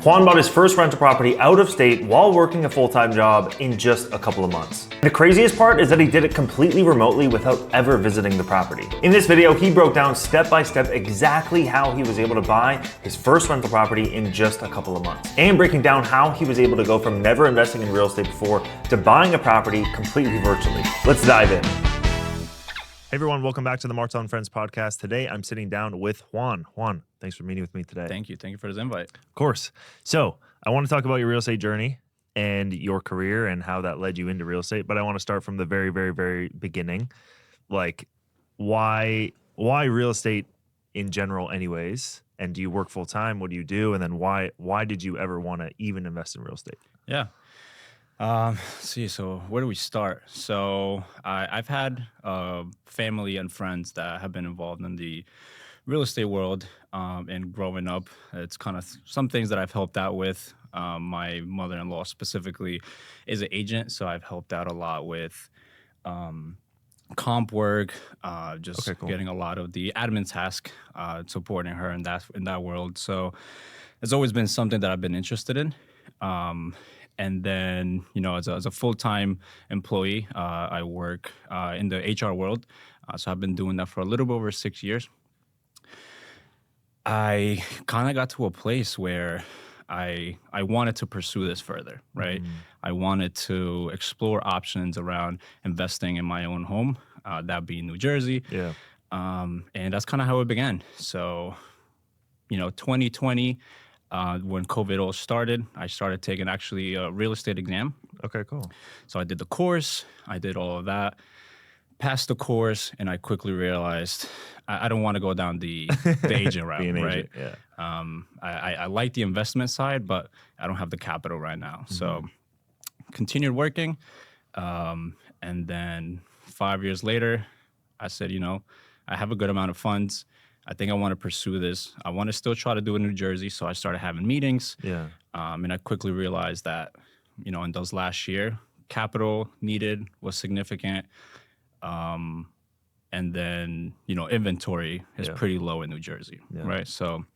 Juan bought his first rental property out of state while working a full-time job in just a couple of months. The craziest part is that he did it completely remotely without ever visiting the property. In this video, he broke down step by step exactly how he was able to buy his first rental property in just a couple of months, and breaking down how he was able to go from never investing in real estate before to buying a property completely virtually. Let's dive in. Hey everyone, welcome back to the Martel and Friends podcast. Today, I'm sitting down with Juan. Juan, thanks for meeting with me today. Thank you. Thank you for this invite. Of course. So I want to talk about your real estate journey and your career and how that led you into real estate. But I want to start from the very, very, very beginning. Like, why real estate in general anyways? And do you work full time? What do you do? And then why did you ever want to even invest in real estate? Yeah. So where do we start? So I've had family and friends that have been involved in the real estate world, and growing up, it's kind of some things that I've helped out with. My mother-in-law specifically is an agent, so I've helped out a lot with comp work, getting a lot of the admin task, supporting her in that world. So it's always been something that I've been interested in. And then, as a full-time employee, I work in the HR world. So I've been doing that for a little bit over 6 years. I kind of got to a place where I wanted to pursue this further, right? I wanted to explore options around investing in my own home, that being New Jersey. Yeah. And that's kind of how it began. So, 2020, when COVID all started, I started taking actually a real estate exam. Okay, cool. So I did the course, I did all of that, passed the course, and I quickly realized I don't want to go down the agent route, right? Agent, yeah. I like the investment side, but I don't have the capital right now. So continued working, and then 5 years later, I said, I have a good amount of funds. I think I want to pursue this. I want to still try to do it in New Jersey. So I started having meetings. Yeah. And I quickly realized that, in those last year, capital needed was significant. And then, inventory is pretty low in New Jersey, right? So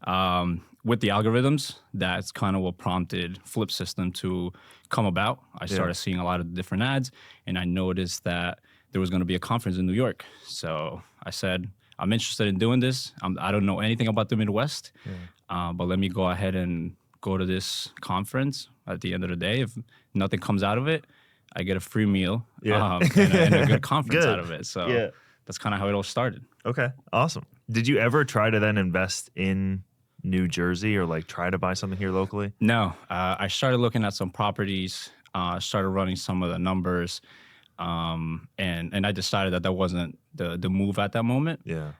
with the algorithms, that's kind of what prompted FlipSystem to come about. I started seeing a lot of different ads, and I noticed that there was going to be a conference in New York. So I said, I'm interested in doing this. I don't know anything about the Midwest, but let me go ahead and go to this conference. At the end of the day, if nothing comes out of it, I get a free meal and a good conference out of it. So that's kind of how it all started. Okay, awesome. Did you ever try to then invest in New Jersey or try to buy something here locally? No, I started looking at some properties, started running some of the numbers. And I decided that wasn't the move at that moment. Yeah.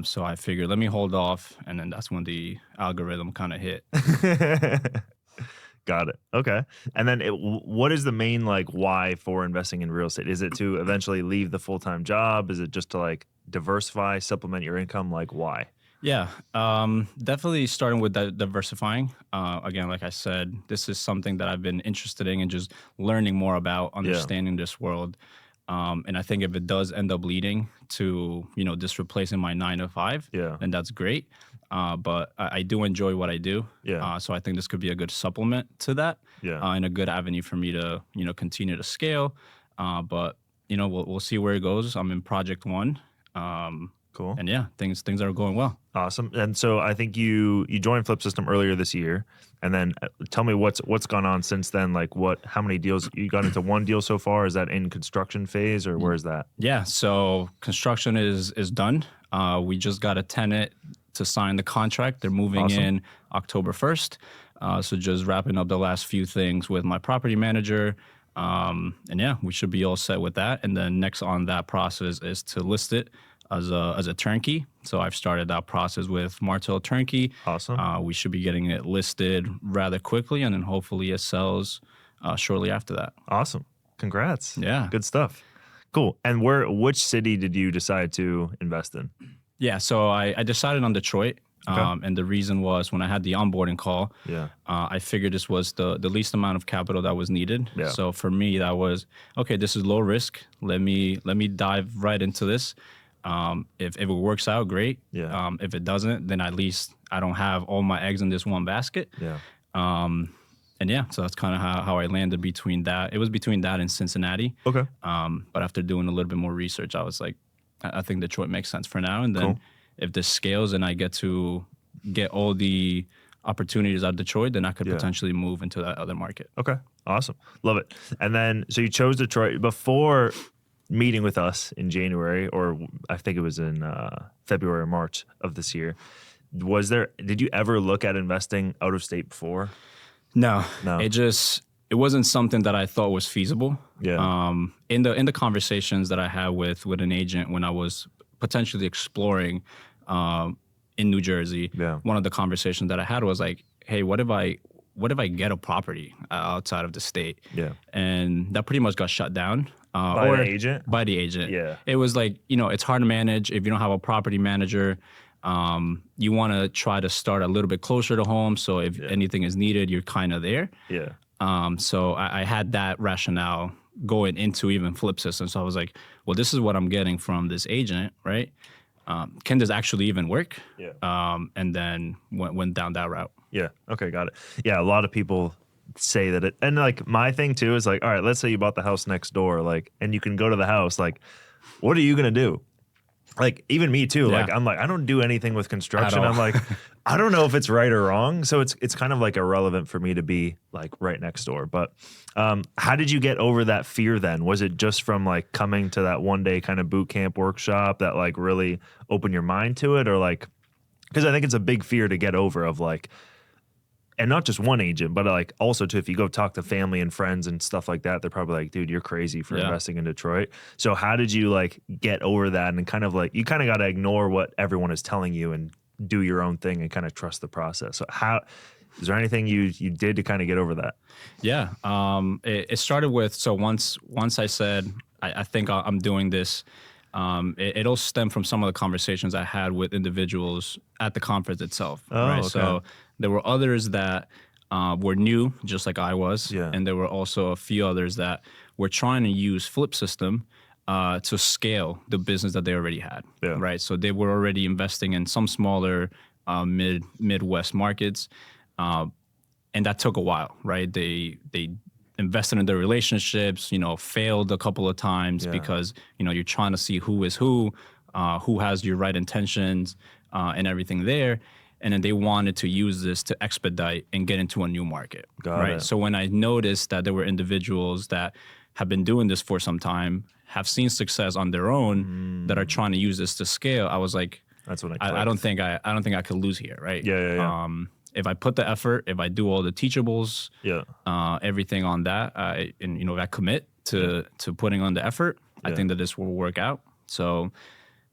So I figured, let me hold off, and then that's when the algorithm kind of hit. Got it. Okay. And then what is the main why for investing in real estate? Is it to eventually leave the full-time job? Is it just to diversify, supplement your income? Why? Yeah, definitely starting with diversifying. Again, like I said, this is something that I've been interested in and just learning more about, understanding this world. And I think if it does end up leading to, just replacing my 9 to 5, then that's great. But I do enjoy what I do. Yeah. So I think this could be a good supplement to that. Yeah. And a good avenue for me to, continue to scale. But, we'll see where it goes. I'm in project 1. Cool. And things are going well. Awesome. And so I think you joined FlipSystem earlier this year, and then tell me what's gone on since then. How many deals you got into? One deal so far? Is that in construction phase, or where's that? Yeah. So construction is done. We just got a tenant to sign the contract. They're moving in October 1st. So just wrapping up the last few things with my property manager. And we should be all set with that. And then next on that process is to list it as a turnkey. So I've started that process with Martel Turnkey. Awesome. We should be getting it listed rather quickly, and then hopefully it sells shortly after that. Awesome. Congrats. Yeah. Good stuff. Cool. And which city did you decide to invest in? Yeah, so I decided on Detroit. Okay. And the reason was when I had the onboarding call, I figured this was the least amount of capital that was needed. Yeah. So for me, that was, okay, this is low risk. Let me dive right into this. If it works out, great. Yeah. If it doesn't, then at least I don't have all my eggs in this one basket. Yeah. And yeah, so that's kind of how I landed between that. It was between that and Cincinnati. Okay. But after doing a little bit more research, I was like, I think Detroit makes sense for now. And then if this scales and I get to get all the opportunities out of Detroit, then I could potentially move into that other market. Okay. Awesome. Love it. And then, so you chose Detroit before meeting with us in January, or I think it was in February or March of this year. Did you ever look at investing out of state before? No. It wasn't something that I thought was feasible. Yeah. In the conversations that I had with an agent when I was potentially exploring in New Jersey, one of the conversations that I had was like, hey, what if I get a property outside of the state? Yeah. And that pretty much got shut down. By the agent? By the agent. Yeah. It was like, it's hard to manage if you don't have a property manager. You want to try to start a little bit closer to home. So if anything is needed, you're kind of there. Yeah. So I had that rationale going into even FlipSystem. So I was like, well, this is what I'm getting from this agent, right? Can this actually even work? Yeah. And then went down that route. Yeah. Okay. Got it. Yeah. A lot of people say that and like my thing too is like, all right, let's say you bought the house next door, like, and you can go to the house, like, what are you going to do? Like, even me too. Like, I'm like, I don't do anything with construction. I'm like, I don't know if it's right or wrong. So it's kind of like irrelevant for me to be like right next door. But how did you get over that fear then? Was it just from like coming to that one day kind of boot camp workshop that like really opened your mind to it? Or like, because I think it's a big fear to get over of like, and not just one agent, but like also too, if you go talk to family and friends and stuff like that, they're probably like, dude, you're crazy for investing in Detroit. So how did you like get over that and kind of like, you kind of got to ignore what everyone is telling you and do your own thing and kind of trust the process. So is there anything you did to kind of get over that? Yeah. It started with, so once I said, I think I'm doing this, it all stemmed from some of the conversations I had with individuals at the conference itself. Right. Okay. So there were others that were new, just like I was. Yeah. And there were also a few others that were trying to use FlipSystem to scale the business that they already had. Yeah. Right. So they were already investing in some smaller Midwest markets. And that took a while, right? They invested in their relationships, failed a couple of times because, you're trying to see who is who has your right intentions and everything there. And then they wanted to use this to expedite and get into a new market. Got it. So when I noticed that there were individuals that have been doing this for some time, have seen success on their own, that are trying to use this to scale, I was like, that's what I don't think I could lose here, right? Yeah. If I put the effort, if I do all the teachables, everything on that, and if I commit to putting on the effort, I think that this will work out. So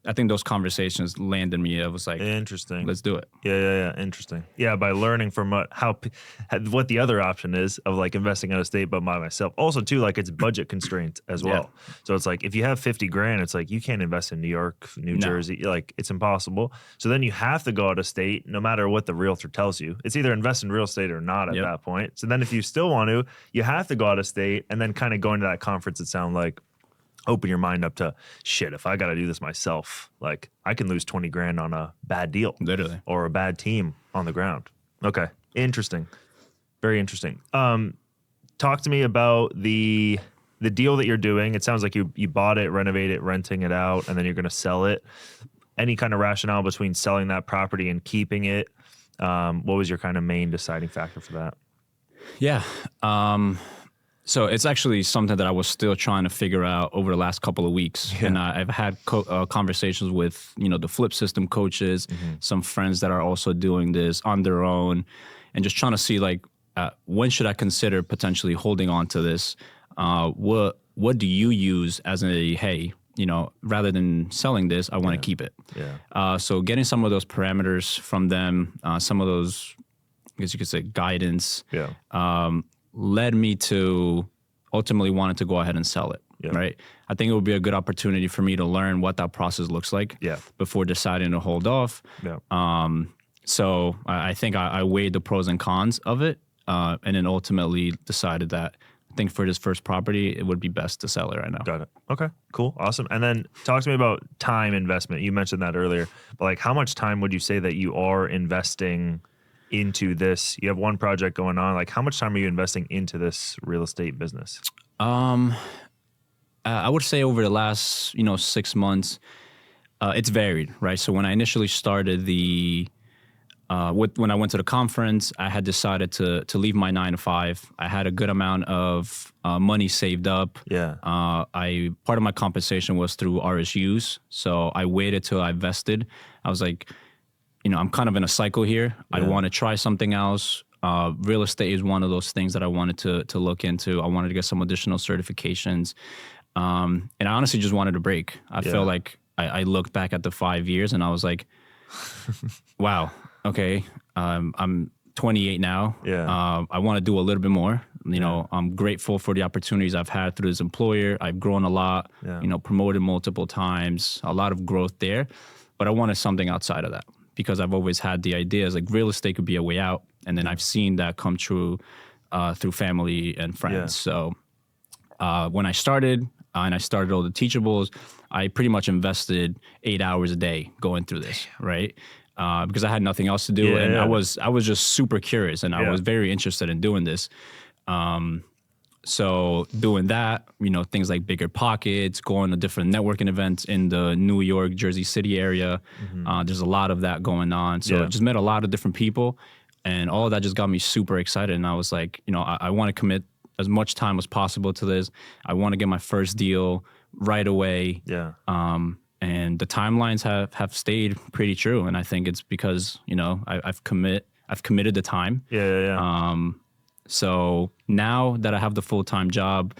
I think those conversations landed me. I was like, interesting. Let's do it. Yeah. Interesting. Yeah, by learning from what the other option is of like investing out of state, but by myself. Also, too, like it's budget constraints as well. Yeah. So it's like if you have 50 grand, it's like you can't invest in New York, New Jersey. Like it's impossible. So then you have to go out of state, no matter what the realtor tells you. It's either invest in real estate or not at that point. So then if you still want to, you have to go out of state, and then kind of going to that conference, it sounds like, open your mind up to shit. If I got to do this myself, like I can lose 20 grand on a bad deal, literally, or a bad team on the ground. Okay. Interesting. Very interesting. Talk to me about the deal that you're doing. It sounds like you bought it, renovated it, renting it out, and then you're going to sell it. Any kind of rationale between selling that property and keeping it? What was your kind of main deciding factor for that? Yeah. So it's actually something that I was still trying to figure out over the last couple of weeks. Yeah. And I've had conversations with, the FlipSystem coaches, some friends that are also doing this on their own, and just trying to see like, when should I consider potentially holding on to this? What do you use as hey, rather than selling this, I want to keep it. Yeah. So getting some of those parameters from them, some of those, I guess you could say, guidance. Yeah. Led me to ultimately wanted to go ahead and sell it, right? I think it would be a good opportunity for me to learn what that process looks like before deciding to hold off. Yeah. So I think I weighed the pros and cons of it, and then ultimately decided that think for this first property, it would be best to sell it right now. Got it. Okay, cool. Awesome. And then talk to me about time investment. You mentioned that earlier, but like how much time would you say that you are investing into this? You have one project going on. Like how much time are you investing into this real estate business? I would say over the last, 6 months, it's varied, right? So when I initially started when I went to the conference, I had decided to leave my 9 to 5. I had a good amount of money saved up. Yeah. Part of my compensation was through RSUs, so I waited till I vested. I was like, I'm kind of in a cycle here. I want to try something else. Real estate is one of those things that I wanted to look into. I wanted to get some additional certifications, and I honestly just wanted a break. I felt like I looked back at the 5 years and I was like, wow. Okay, I'm 28 now. Yeah. I want to do a little bit more. I'm grateful for the opportunities I've had through this employer. I've grown a lot, promoted multiple times, a lot of growth there. But I wanted something outside of that because I've always had the ideas like real estate could be a way out. And then I've seen that come true through family and friends. So when I started and I started all the teachables, I pretty much invested 8 hours a day going through this, right? Because I had nothing else to do, I was just super curious, and I was very interested in doing this. So doing that, things like Bigger Pockets, going to different networking events in the New York, Jersey City area. There's a lot of that going on. So I just met a lot of different people, and all of that just got me super excited. And I was like, I want to commit as much time as possible to this. I want to get my first deal right away. Yeah. And the timelines have stayed pretty true, and I think it's because I've committed the time. So now that I have the full-time job,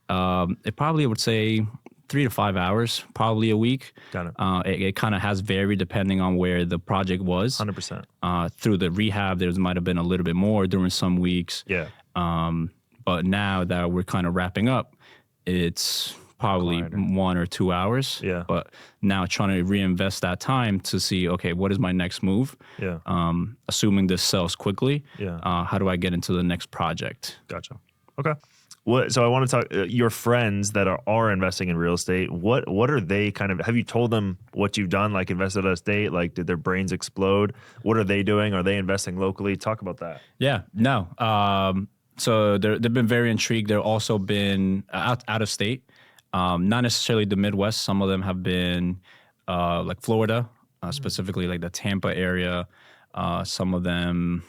it probably would say 3 to 5 hours, probably a week. Got it. It kind of has varied depending on where the project was. 100%. Through the rehab, there might have been a little bit more during some weeks. Yeah. But now that we're kind of wrapping up, it's probably 1 or 2 hours. Yeah. But now trying to reinvest that time to see, okay, what is my next move? Yeah. Assuming this sells quickly. Yeah. How do I get into the next project? Gotcha. Okay. So I want to talk your friends that are investing in real estate. What are they have you told them what you've done, like invested out of state? Like, did their brains explode? What are they doing? Are they investing locally? Talk about that. Yeah. No. So they've been very intrigued. They've also been out of state. Not necessarily the Midwest. Some of them have been like Florida, specifically like the Tampa area. Some of them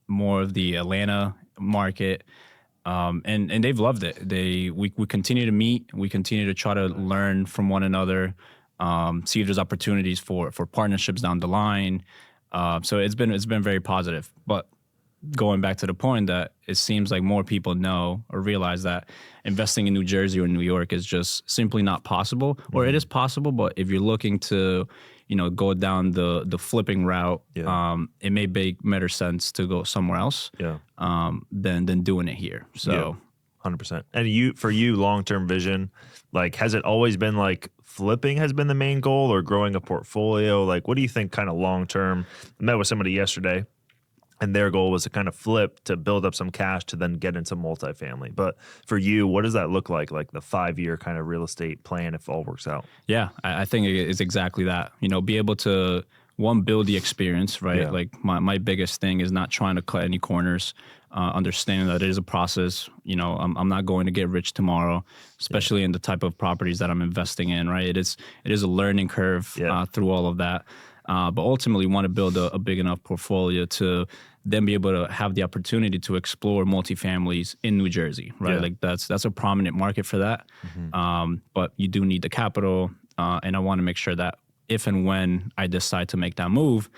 more of the Atlanta market. And they've loved it. We continue to meet. We continue to try to learn from one another, see if there's opportunities for partnerships down the line. So it's been very positive. But going back to the point that it seems like more people know or realize that investing in New Jersey or New York is just simply not possible, or it is possible, but if you're looking to, go down the flipping route, it may make better sense to go somewhere else than doing it here. So 100%. And for you, long-term vision, like, has it always been like flipping has been the main goal, or growing a portfolio? Like, what do you think kind of long-term? I met with somebody yesterday, and their goal was to kind of flip to build up some cash to then get into multifamily. But for you, what does that look like the 5-year kind of real estate plan if all works out? Yeah, I think it's exactly that. Be able to, one, build the experience, right? Yeah. Like my biggest thing is not trying to cut any corners, understanding that it is a process. I'm not going to get rich tomorrow, especially in the type of properties that I'm investing in, right? It is a learning curve through all of that. But ultimately want to build a big enough portfolio to then be able to have the opportunity to explore multifamilies in New Jersey, right? Yeah. Like that's a prominent market for that. But you do need the capital, and I want to make sure that if and when I decide to make that move,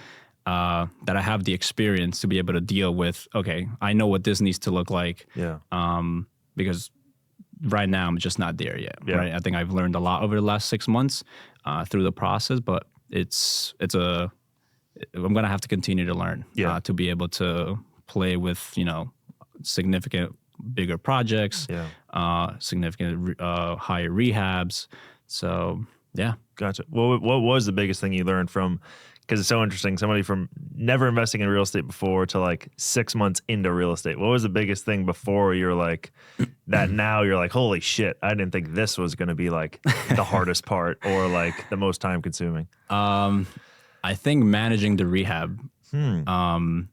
that I have the experience to be able to deal with, okay, I know what this needs to look like. Yeah. Because right now I'm just not there yet, right? I think I've learned a lot over the last 6 months through the process, but I'm going to have to continue to learn to be able to play with, significant bigger projects, significant higher rehabs. So, yeah. Gotcha. What was the biggest thing you learned from because it's so interesting. Somebody from never investing in real estate before to like 6 months into real estate. What was the biggest thing before you're like that now you're like, holy shit, I didn't think this was going to be like the hardest part or like the most time consuming? I think managing the rehab. And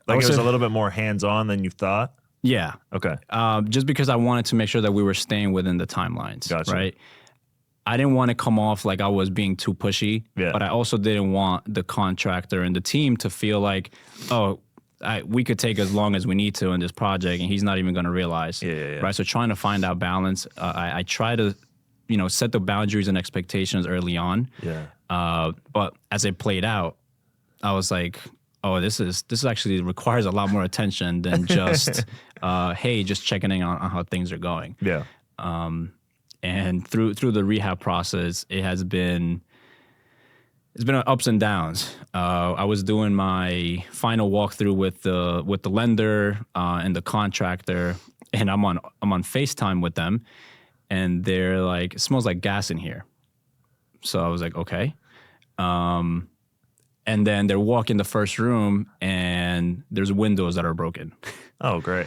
like it was a little bit more hands-on than you thought? Yeah. Okay. Just because I wanted to make sure that we were staying within the timelines. Gotcha. Right? I didn't want to come off like I was being too pushy, but I also didn't want the contractor and the team to feel like, oh, we could take as long as we need to in this project and he's not even going to realize. Right? So trying to find that balance, I try to, set the boundaries and expectations early on. But as it played out, I was like, oh, this actually requires a lot more attention than just, hey, just checking in on how things are going. And through the rehab process, it's been ups and downs. I was doing my final walkthrough with the lender and the contractor, and I'm on FaceTime with them, and they're like, "It smells like gas in here." So I was like, "Okay." And then they're walking the first room, and there's windows that are broken. Oh, great.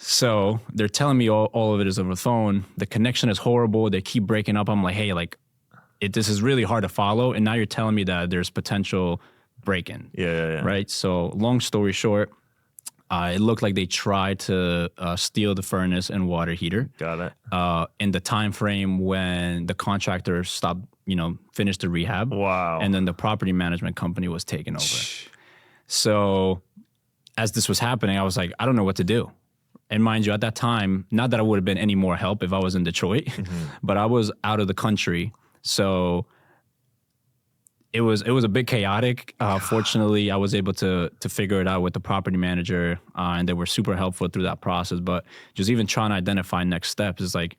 So they're telling me all of it is over the phone. The connection is horrible. They keep breaking up. I'm like, hey, this is really hard to follow. And now you're telling me that there's potential break-in. Yeah. Right? So long story short, it looked like they tried to steal the furnace and water heater. Got it. In the time frame when the contractor stopped, finished the rehab. Wow. And then the property management company was taken over. So as this was happening, I was like, I don't know what to do. And mind you, at that time, not that I would have been any more help if I was in Detroit, but I was out of the country. So it was a bit chaotic. Fortunately, I was able to figure it out with the property manager, and they were super helpful through that process. But just even trying to identify next steps is like,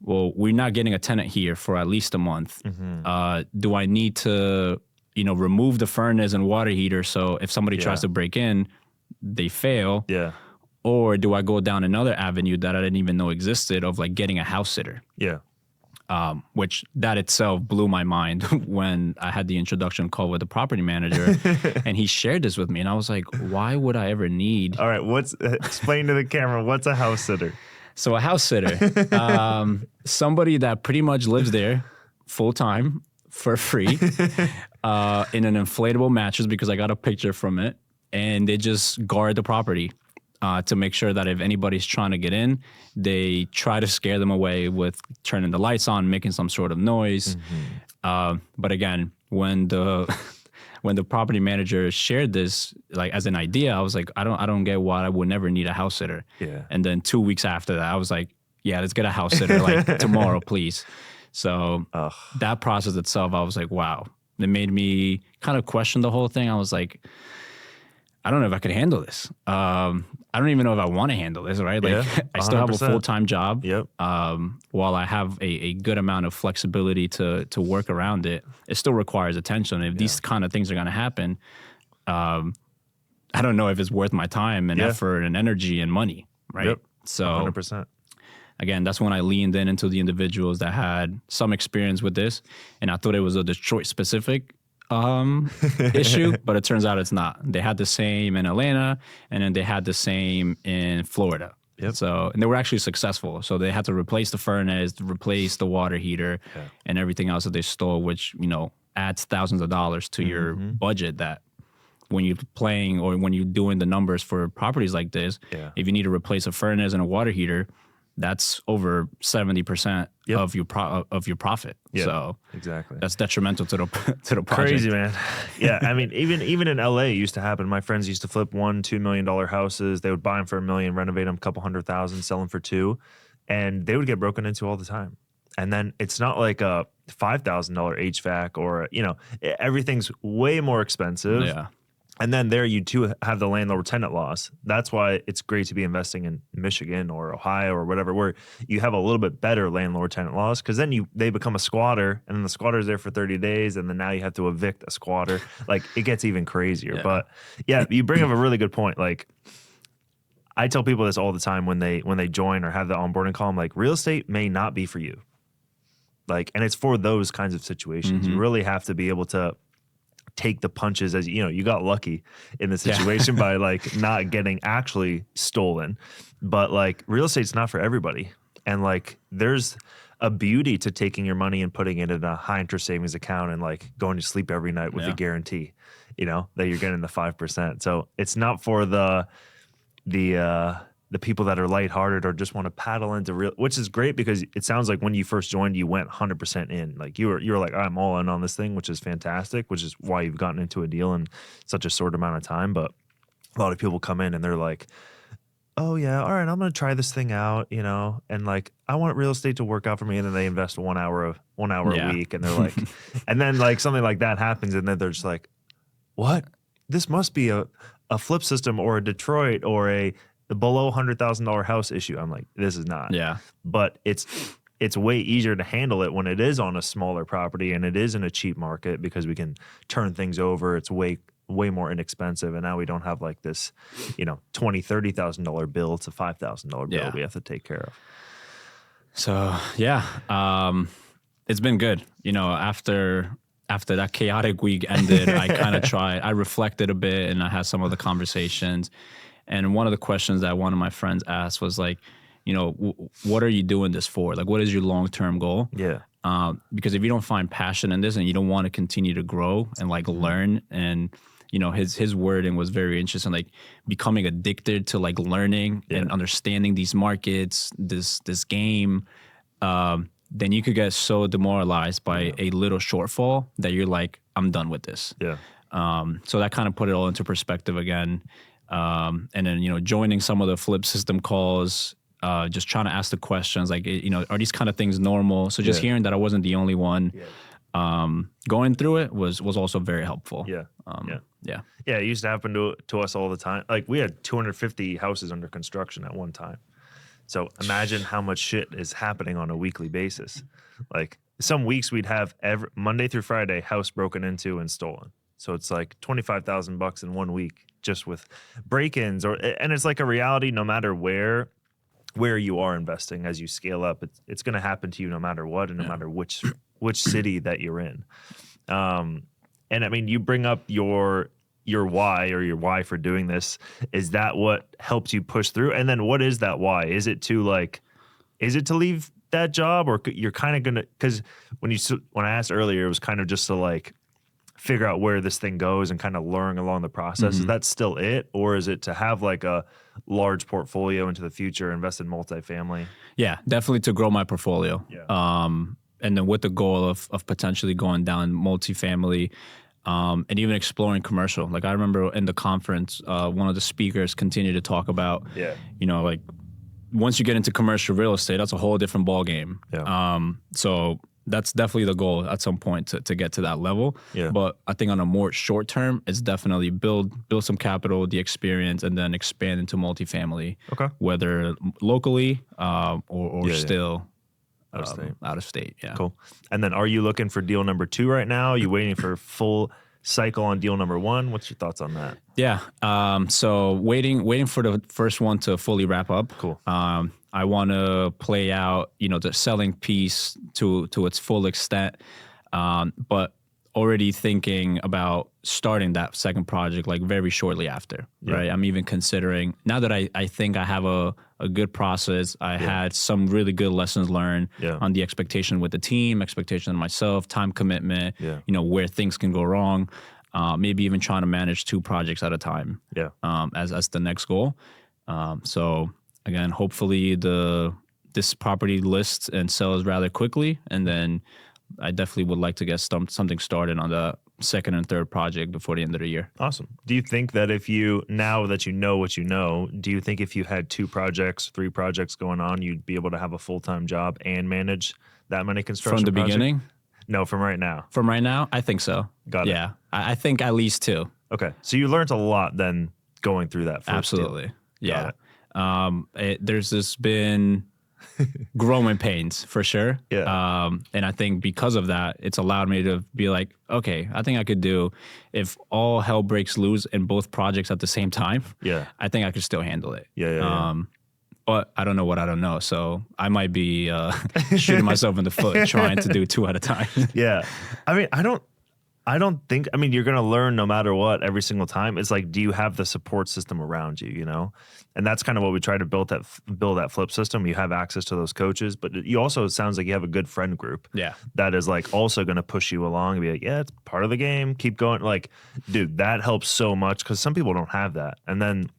well, we're not getting a tenant here for at least a month. Do I need to, remove the furnace and water heater so if somebody tries to break in, they fail? Yeah. Or do I go down another avenue that I didn't even know existed of like getting a house sitter? Yeah. Which that itself blew my mind when I had the introduction call with the property manager and he shared this with me. And I was like, why would I ever need... All right, explain to the camera, what's a house sitter? So a house sitter, somebody that pretty much lives there full time for free in an inflatable mattress, because I got a picture from it, and they just guard the property. To make sure that if anybody's trying to get in, they try to scare them away with turning the lights on, making some sort of noise. But again, when the property manager shared this like as an idea, I was like, I don't get why I would never need a house sitter. Yeah. And then 2 weeks after that, I was like, yeah, let's get a house sitter like tomorrow, please. So that process itself, I was like, wow. It made me kind of question the whole thing. I was like, I don't know if I could handle this. I don't even know if I want to handle this, right? Like, I still have a full-time job. While I have a good amount of flexibility to work around it, it still requires attention. If these kind of things are going to happen, I don't know if it's worth my time and effort and energy and money, right? So 100%. Again, that's when I leaned into the individuals that had some experience with this, and I thought it was a Detroit-specific issue, but it turns out it's not. They had the same in Atlanta, and then they had the same in Florida. So, and they were actually successful. So they had to replace the furnace, replace the water heater, and everything else that they stole, which, adds thousands of dollars to your budget that when you're playing or when you're doing the numbers for properties like this, if you need to replace a furnace and a water heater, that's over 70% of your profit. So exactly, that's detrimental to the project. Crazy, man. Yeah, I mean, even in LA, it used to happen. My friends used to flip $1-2 million houses. They would buy them for $1 million, renovate them a couple $100,000, sell them for $2 million, and they would get broken into all the time. And then it's not like a $5,000 HVAC or everything's way more expensive. Yeah. And then there you too have the landlord-tenant laws. That's why it's great to be investing in Michigan or Ohio or whatever, where you have a little bit better landlord-tenant laws, because then they become a squatter, and then the squatter's there for 30 days, and then now you have to evict a squatter. Like, it gets even crazier. But yeah, you bring up a really good point. Like, I tell people this all the time when they join or have the onboarding call. I'm like, real estate may not be for you. Like, and it's for those kinds of situations. You really have to be able to take the punches. As you know, you got lucky in the situation by like not getting actually stolen, but like real estate's not for everybody. And like there's a beauty to taking your money and putting it in a high interest savings account and like going to sleep every night with a guarantee, you know, that you're getting the 5%. So it's not for the people that are lighthearted or just want to paddle into real, which is great because it sounds like when you first joined, you went 100% in. Like you were like, I'm all in on this thing, which is fantastic, which is why you've gotten into a deal in such a short amount of time. But a lot of people come in and they're like, oh yeah, all right, I'm gonna try this thing out, you know, and like I want real estate to work out for me, and then they invest 1 hour a week, and they're like, and then like something like that happens, and then they're just like, what? This must be a FlipSystem or a Detroit or a below $100,000 house issue. I'm like, this is not. Yeah, but it's way easier to handle it when it is on a smaller property and it is in a cheap market because we can turn things over. It's way more inexpensive, and now we don't have like this, you know, $20,000-$30,000 bill. It's a $5,000 bill we have to take care of. So it's been good. You know, after that chaotic week ended, I kind of I reflected a bit, and I had some of the conversations. And one of the questions that one of my friends asked was like, you know, what are you doing this for? Like, what is your long-term goal? Yeah. Because if you don't find passion in this and you don't want to continue to grow and like learn, and you know, his wording was very interesting, like becoming addicted to like learning and understanding these markets, this game, then you could get so demoralized by a little shortfall that you're like, I'm done with this. Yeah. So that kind of put it all into perspective again. And then, you know, joining some of the FlipSystem calls, just trying to ask the questions like, you know, are these kind of things normal? So just hearing that I wasn't the only one going through it was also very helpful. Yeah, it used to happen to us all the time. Like we had 250 houses under construction at one time. So imagine how much shit is happening on a weekly basis. Like some weeks we'd have Monday through Friday house broken into and stolen. So it's like $25,000 in 1 week just with break-ins, and it's like a reality no matter where you are investing. As you scale up, it's going to happen to you no matter what, and no matter which city that you're in. And I mean, you bring up your why for doing this. Is that what helps you push through? And then what is that why? Is it to leave that job, or you're kind of gonna, because when I asked earlier, it was kind of just to like figure out where this thing goes and kind of learn along the process. Is that still it, or is it to have like a large portfolio into the future, invest in multifamily? Yeah, definitely to grow my portfolio. And then with the goal of potentially going down multifamily, and even exploring commercial. Like I remember in the conference, one of the speakers continued to talk about, you know, like once you get into commercial real estate, that's a whole different ball game. So that's definitely the goal at some point to get to that level. But I think on a more short term, it's definitely build some capital, the experience, and then expand into multifamily. Whether locally or still out of state. Cool. And then are you looking for deal number 2 right now? Are you waiting for full cycle on deal number 1? What's your thoughts on that? So waiting for the first one to fully wrap up. Cool. I want to play out, you know, the selling piece to its full extent, but already thinking about starting that second project like very shortly after, right? I'm even considering, now that I think I have a good process, I had some really good lessons learned on the expectation with the team, expectation of myself, time commitment, you know, where things can go wrong, maybe even trying to manage 2 projects at a time as the next goal. So again, hopefully this property lists and sells rather quickly, and then I definitely would like to get something started on the second and third project before the end of the year. Awesome. Do you think that now that you know what you know, do you think if you had 2 projects, 3 projects going on, you'd be able to have a full-time job and manage that many construction projects? From the beginning? No, from right now. From right now? I think so. Got it. Yeah. I think at least 2. Okay. So you learned a lot then going through that first Absolutely. Deal. Yeah. There's just been growing pains for sure. And I think because of that, it's allowed me to be like, okay, I think I could do, if all hell breaks loose in both projects at the same time, I think I could still handle it. but I don't know what I don't know. So I might be shooting myself in the foot trying to do 2 at a time. Yeah. I mean, I don't think, I mean, you're going to learn no matter what every single time. It's like, do you have the support system around you, you know? And that's kind of what we try to build that flip system. You have access to those coaches, but you also, it sounds like you have a good friend group. Yeah. That is like also going to push you along and be like, yeah, it's part of the game. Keep going. Like, dude, that helps so much because some people don't have that. And then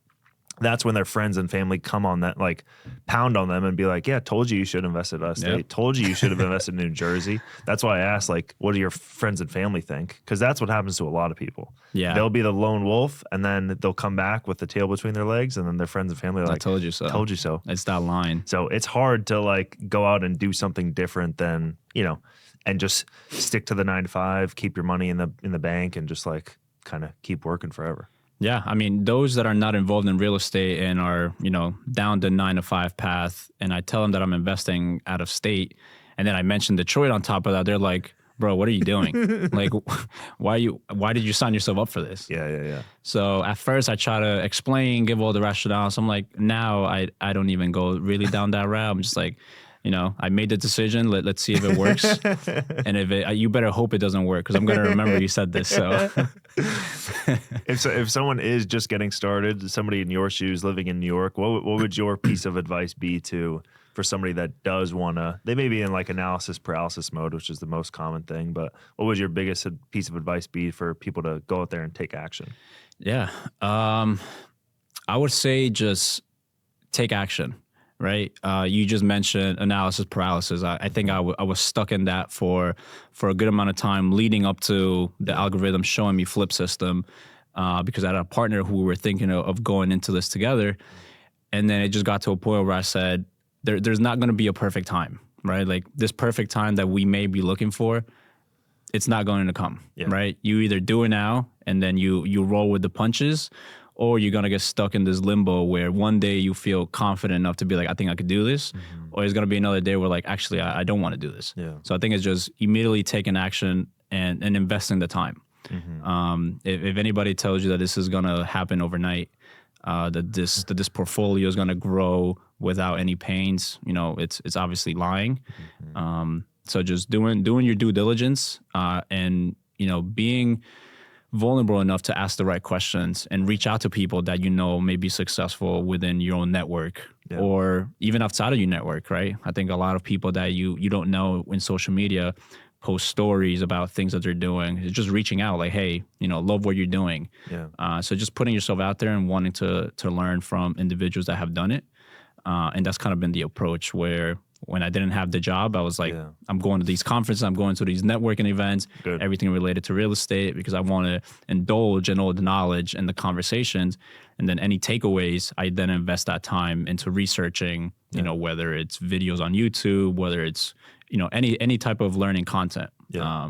that's when their friends and family come on that, like pound on them and be like, yeah, told you should invest at us. Yep. Told you should have invested in New Jersey. That's why I asked, like, what do your friends and family think? Because that's what happens to a lot of people. Yeah. They'll be the lone wolf and then they'll come back with the tail between their legs and then their friends and family are like, I told you so. Told you so. It's that line. So it's hard to like go out and do something different than, you know, and just stick to the 9 to 5, keep your money in the bank and just like kind of keep working forever. Yeah, I mean, those that are not involved in real estate and are, you know, down the 9 to 5 path, and I tell them that I'm investing out of state, and then I mention Detroit on top of that, they're like, bro, what are you doing? Like, why did you sign yourself up for this? Yeah. So at first I try to explain, give all the rationales. I'm like, now I don't even go really down that route. I'm just like, you know, I made the decision. Let's see if it works. And you better hope it doesn't work because I'm going to remember you said this. So if someone is just getting started, somebody in your shoes living in New York, what would your piece of advice be for somebody that does want to, they may be in like analysis paralysis mode, which is the most common thing, but what would your biggest piece of advice be for people to go out there and take action? Yeah. I would say just take action. Right. You just mentioned analysis paralysis. I think I was stuck in that for a good amount of time leading up to the algorithm showing me FlipSystem because I had a partner who we were thinking of going into this together. And then it just got to a point where I said, there's not going to be a perfect time, right? Like this perfect time that we may be looking for, it's not going to come, right? You either do it now and then you roll with the punches, or you're going to get stuck in this limbo where one day you feel confident enough to be like, I think I could do this. Mm-hmm. Or it's going to be another day where like, actually, I don't want to do this. Yeah. So I think it's just immediately taking action and investing the time. Mm-hmm. If anybody tells you that this is going to happen overnight, that this portfolio is going to grow without any pains, you know, it's obviously lying. Mm-hmm. So just doing your due diligence and, you know, being vulnerable enough to ask the right questions and reach out to people that you know may be successful within your own network or even outside of your network, right? I think a lot of people that you don't know in social media post stories about things that they're doing. It's just reaching out like, hey, you know, love what you're doing. Yeah. So just putting yourself out there and wanting to learn from individuals that have done it. And that's kind of been the approach where when I didn't have the job, I was like, I'm going to these conferences, I'm going to these networking events, everything related to real estate because I want to indulge in all the knowledge and the conversations. And then any takeaways, I then invest that time into researching, you know, whether it's videos on YouTube, whether it's, you know, any type of learning content. Yeah.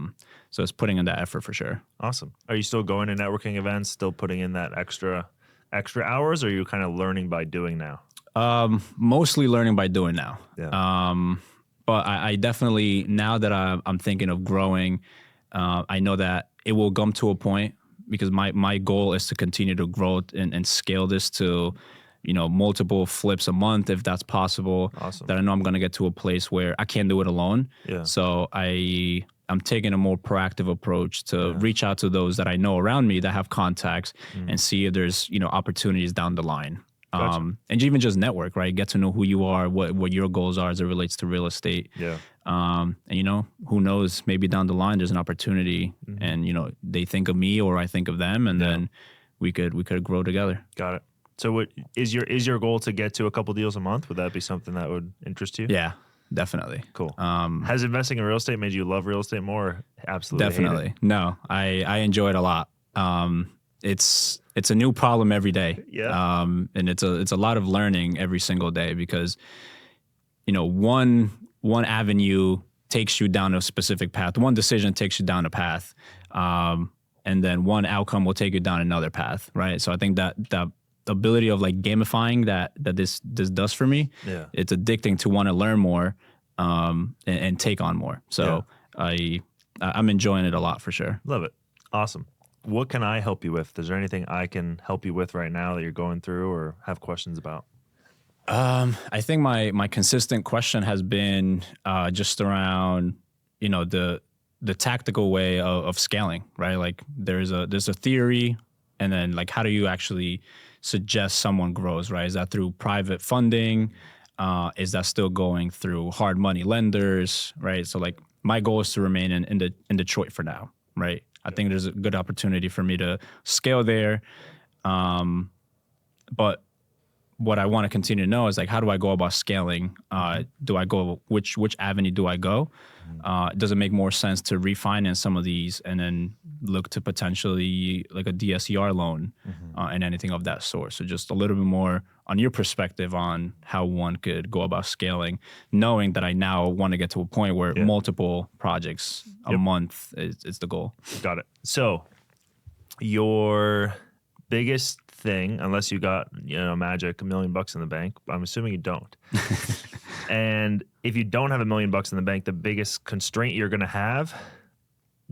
So it's putting in that effort for sure. Awesome. Are you still going to networking events, still putting in that extra hours, or are you kind of learning by doing now? Mostly learning by doing now. Yeah. But I definitely, now that I'm thinking of growing, I know that it will come to a point because my goal is to continue to grow and scale this to, you know, multiple flips a month if that's possible. Awesome. That I know I'm going to get to a place where I can't do it alone. Yeah. So I'm taking a more proactive approach to reach out to those that I know around me that have contacts and see if there's, you know, opportunities down the line. Gotcha. And even just network, right? Get to know who you are, what your goals are as it relates to real estate. Yeah. And you know, who knows? Maybe down the line there's an opportunity, and you know, they think of me or I think of them, and then we could grow together. Got it. So, what is your goal to get to a couple deals a month? Would that be something that would interest you? Yeah, definitely. Cool. Has investing in real estate made you love real estate more? Absolutely. Definitely. Hate it? No, I enjoy it a lot. It's a new problem every day. Yeah. And it's a lot of learning every single day because, you know, one avenue takes you down a specific path. One decision takes you down a path. And then one outcome will take you down another path. Right. So I think that ability of like gamifying that this does for me, it's addicting to want to learn more, and take on more. So I'm enjoying it a lot for sure. Love it. Awesome. What can I help you with? Is there anything I can help you with right now that you're going through or have questions about? I think my consistent question has been just around, the tactical way of scaling, right? Like there's a theory, and then like how do you actually suggest someone grows, right? Is that through private funding? Is that still going through hard money lenders, right? So like my goal is to remain in Detroit for now, right? I think there's a good opportunity for me to scale there, but what I want to continue to know is like, how do I go about scaling? Do I go, which avenue do I go? Does it make more sense to refinance some of these and then look to potentially like a DSCR loan and anything of that sort? So just a little bit more on your perspective on how one could go about scaling, knowing that I now want to get to a point where multiple projects a month is the goal. Got it. So your biggest thing, unless you got, magic $1 million in the bank, I'm assuming you don't. And if you don't have $1 million in the bank, the biggest constraint you're going to have,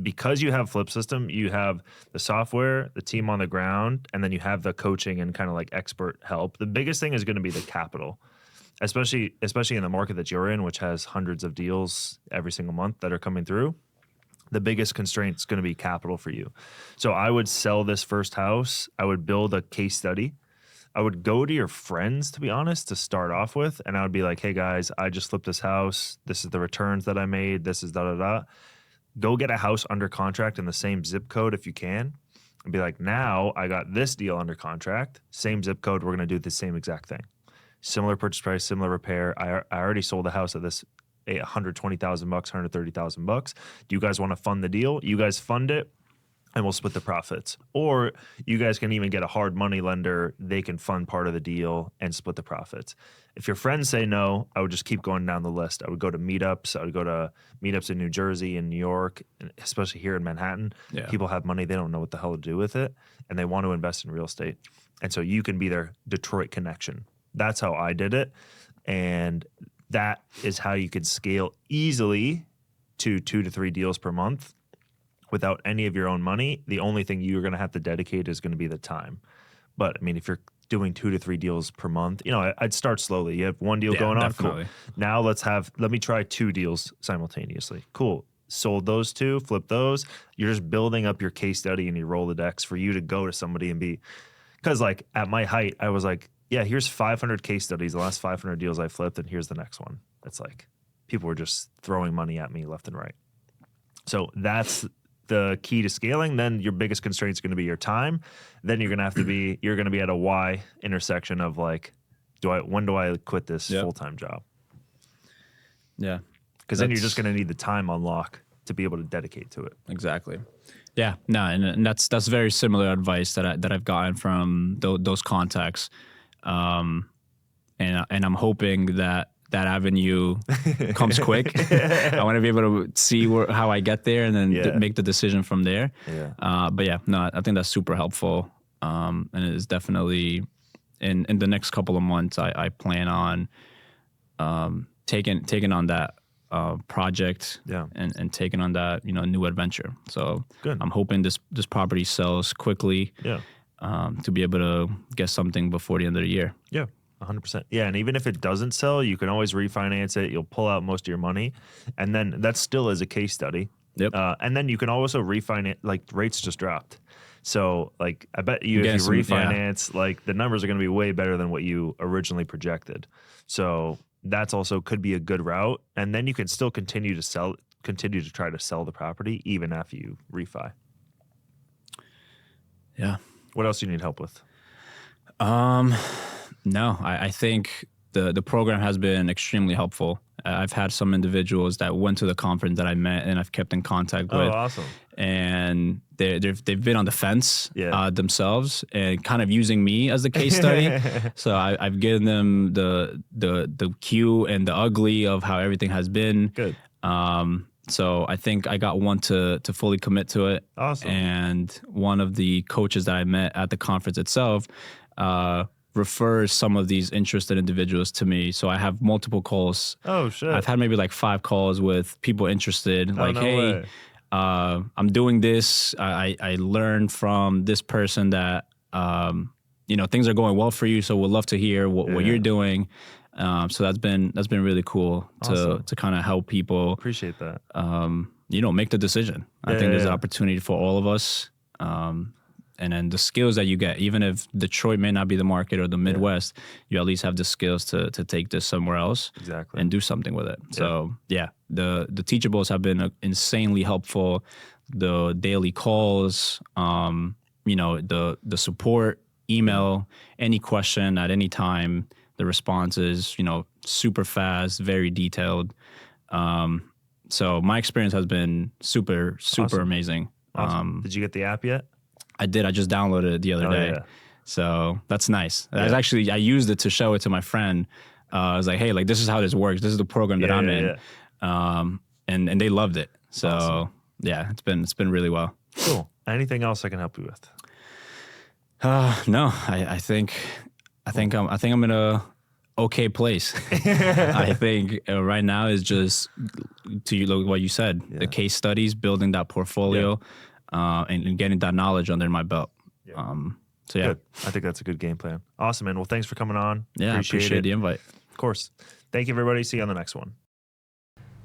because you have FlipSystem, you have the software, the team on the ground, and then you have the coaching and kind of like expert help. The biggest thing is going to be the capital, especially in the market that you're in, which has hundreds of deals every single month that are coming through. The biggest constraint is going to be capital for you. So I would sell this first house. I would build a case study. I would go to your friends, to be honest, to start off with. And I would be like, hey guys, I just flipped this house. This is the returns that I made. This is da-da-da. Go get a house under contract in the same zip code if you can. And be like, now I got this deal under contract. Same zip code. We're going to do the same exact thing. Similar purchase price, similar repair. I already sold a house at this $120,000, $130,000. Do you guys want to fund the deal? You guys fund it, and we'll split the profits. Or you guys can even get a hard money lender. They can fund part of the deal and split the profits. If your friends say no, I would just keep going down the list. I would go to meetups. I would go to meetups in New Jersey and New York, and especially here in Manhattan. Yeah. People have money. They don't know what the hell to do with it, and they want to invest in real estate. And so you can be their Detroit connection. That's how I did it. And that is how you could scale easily to 2 to 3 deals per month without any of your own money. The only thing you're going to have to dedicate is going to be the time. But I mean, if you're doing 2 to 3 deals per month, I'd start slowly. You have one deal going on. Definitely. Cool. Now let me try 2 deals simultaneously. Cool. Sold those 2, flip those. You're just building up your case study and your Rolodex for you to go to somebody and be, because like at my height, I was like, yeah, here's 500 case studies, the last 500 deals I flipped, and here's the next one. It's like people were just throwing money at me left and right. So that's the key to scaling. Then your biggest constraint is going to be your time. Then you're going to be at a Y intersection of like, when do I quit this full-time job? Yeah. Because then you're just going to need the time on lock to be able to dedicate to it. Exactly. Yeah. No, and that's very similar advice that I've gotten from those contacts. And I'm hoping that avenue comes quick. I want to be able to see how I get there and then make the decision from there. Yeah. But yeah, no, I think that's super helpful. And it is definitely in the next couple of months, I plan on taking on that project and taking on that new adventure. So good. I'm hoping this property sells quickly. Yeah. To be able to get something before the end of the year. Yeah, 100%. Yeah, and even if it doesn't sell, you can always refinance it. You'll pull out most of your money, and then that still is a case study. Yep. And then you can also refinance, like rates just dropped. So like I bet you if you refinance, like the numbers are going to be way better than what you originally projected. So that's also could be a good route. And then you can still continue to try to sell the property even after you refi. Yeah. What else do you need help with? No, I think the program has been extremely helpful. I've had some individuals that went to the conference that I met and I've kept in contact with. Oh, awesome. And they've been on the fence themselves and kind of using me as the case study. So I've given them the cue and the ugly of how everything has been. Good. So I think I got one to fully commit to it. Awesome. And one of the coaches that I met at the conference itself refers some of these interested individuals to me. So I have multiple calls. Oh, shit. I've had maybe like 5 calls with people interested. Like, no hey, way. I'm doing this. I learned from this person that, things are going well for you. So we'd love to hear what you're doing. So that's been really cool to kind of help people. Appreciate that. Make the decision. I think there's an opportunity for all of us. And then the skills that you get, even if Detroit may not be the market or the Midwest, you at least have the skills to take this somewhere else and do something with it. So the teachables have been insanely helpful. The daily calls, the support email, any question at any time, the response is, super fast, very detailed. So my experience has been super amazing. Awesome. Did you get the app yet? I did. I just downloaded it the other day. Yeah. So that's nice. I used it to show it to my friend. I was like, hey, like, this is how this works. This is the program that I'm in. And they loved it. So it's been really well. Cool. Anything else I can help you with? No, I think I'm in a okay place. I think right now is just what you said, the case studies, building that portfolio, and getting that knowledge under my belt. Good. I think that's a good game plan. Awesome, man. Well, thanks for coming on. Yeah, appreciate the invite. Of course. Thank you, everybody. See you on the next one.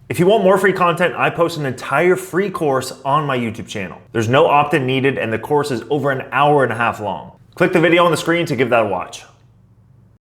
If you want more free content, I post an entire free course on my YouTube channel. There's no opt-in needed, and the course is over an hour and a half long. Click the video on the screen to give that a watch.